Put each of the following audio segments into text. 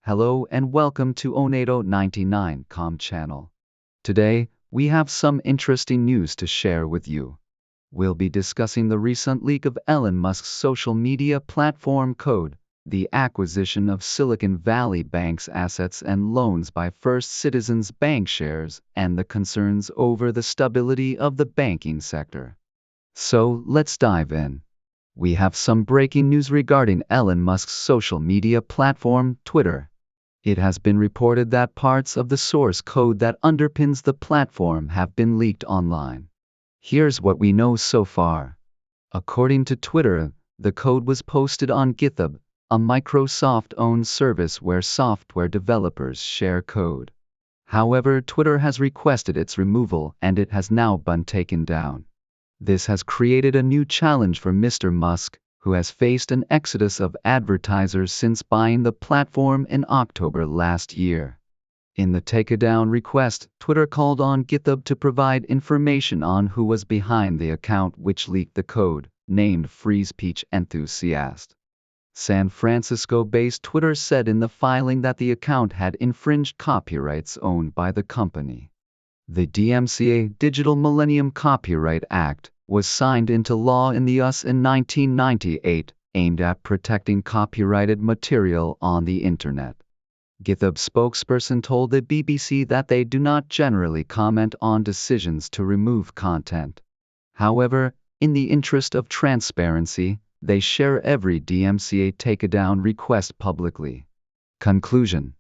Hello and welcome to Onato99.com channel. Today, we have some interesting news to share with you. We'll be discussing the recent leak of Elon Musk's social media platform Code, the acquisition of Silicon Valley Bank's assets and loans by First Citizens Bank shares, and the concerns over the stability of the banking sector. So, let's dive in. We have some breaking news regarding Elon Musk's social media platform, Twitter. It has been reported that parts of the source code that underpins the platform have been leaked online. Here's what we know so far. According to Twitter, the code was posted on GitHub, a Microsoft-owned service where software developers share code. However, Twitter has requested its removal and it has now been taken down. This has created a new challenge for Mr. Musk, who has faced an exodus of advertisers since buying the platform in October last year. In the takedown request, Twitter called on GitHub to provide information on who was behind the account which leaked the code, named Free Speech Enthusiast. San Francisco-based Twitter said in the filing that the account had infringed copyrights owned by the company. The DMCA Digital Millennium Copyright Act was signed into law in the US in 1998, aimed at protecting copyrighted material on the Internet. GitHub spokesperson told the BBC that they do not generally comment on decisions to remove content. However, in the interest of transparency, they share every DMCA takedown request publicly. Conclusion.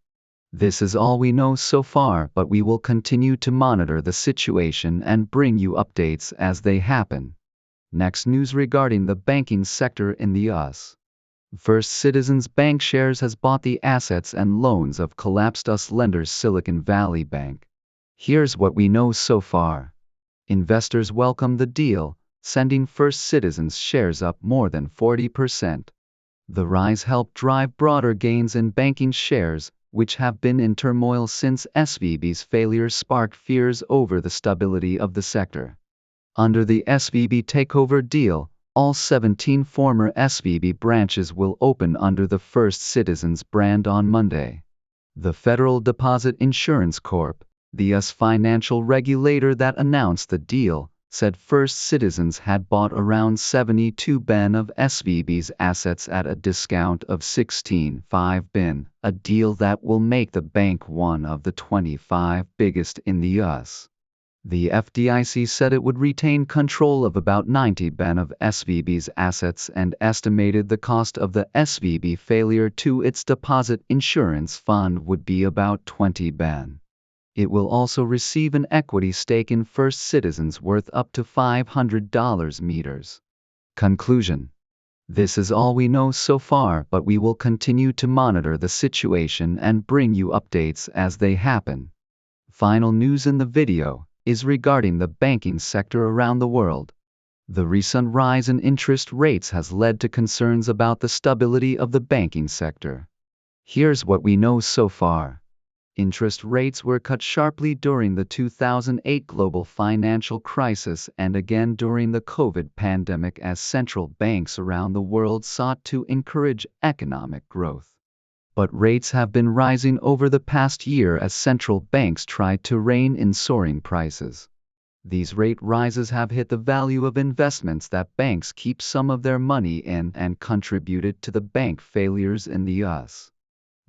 This is all we know so far, but we will continue to monitor the situation and bring you updates as they happen. Next news regarding the banking sector in the US. First Citizens Bank shares has bought the assets and loans of collapsed US lenders Silicon Valley Bank. Here's what we know so far. Investors welcome the deal, sending First Citizens shares up more than 40%. The rise helped drive broader gains in banking shares, which have been in turmoil since SVB's failure sparked fears over the stability of the sector. Under the SVB takeover deal, all 17 former SVB branches will open under the First Citizens brand on Monday. The Federal Deposit Insurance Corp., the US financial regulator that announced the deal, said First Citizens had bought around $72 billion of SVB's assets at a discount of $16.5 billion, a deal that will make the bank one of the 25 biggest in the US. The FDIC said it would retain control of about $90 billion of SVB's assets and estimated the cost of the SVB failure to its deposit insurance fund would be about $20 billion. It will also receive an equity stake in First Citizens worth up to $500 meters. Conclusion. This is all we know so far, but we will continue to monitor the situation and bring you updates as they happen. Final news in the video is regarding the banking sector around the world. The recent rise in interest rates has led to concerns about the stability of the banking sector. Here's what we know so far. Interest rates were cut sharply during the 2008 global financial crisis and again during the COVID pandemic as central banks around the world sought to encourage economic growth. But rates have been rising over the past year as central banks tried to rein in soaring prices. These rate rises have hit the value of investments that banks keep some of their money in and contributed to the bank failures in the US.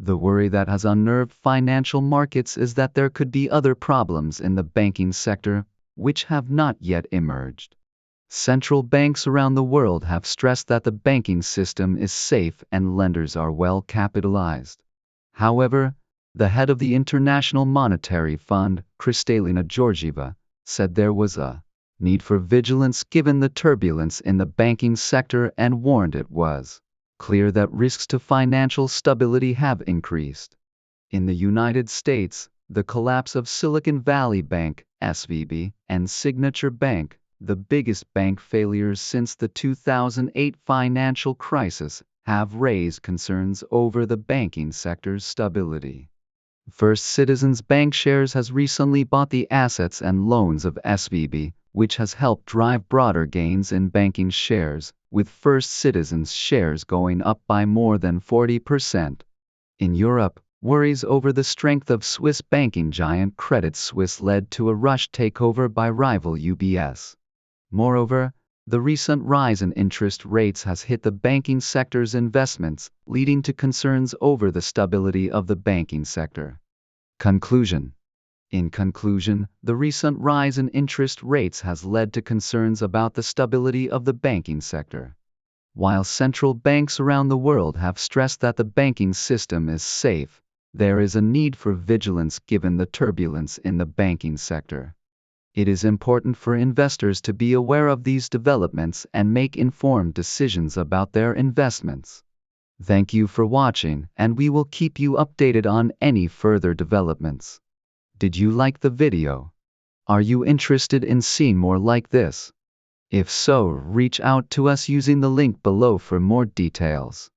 The worry that has unnerved financial markets is that there could be other problems in the banking sector, which have not yet emerged. Central banks around the world have stressed that the banking system is safe and lenders are well capitalized. However, the head of the International Monetary Fund, Kristalina Georgieva, said there was a need for vigilance given the turbulence in the banking sector and warned it was clear that risks to financial stability have increased. In the United States, the collapse of Silicon Valley Bank, SVB, and Signature Bank, the biggest bank failures since the 2008 financial crisis, have raised concerns over the banking sector's stability. First Citizens Bank shares has recently bought the assets and loans of SVB, which has helped drive broader gains in banking shares, with First Citizens shares going up by more than 40%. In Europe, Worries over the strength of Swiss banking giant Credit Suisse led to a rush takeover by rival UBS. Moreover, the recent rise in interest rates has hit the banking sector's investments, leading to concerns over the stability of the banking sector. Conclusion. In conclusion, the recent rise in interest rates has led to concerns about the stability of the banking sector. While central banks around the world have stressed that the banking system is safe, there is a need for vigilance given the turbulence in the banking sector. It is important for investors to be aware of these developments and make informed decisions about their investments. Thank you for watching, and we will keep you updated on any further developments. Did you like the video? Are you interested in seeing more like this? If so, reach out to us using the link below for more details.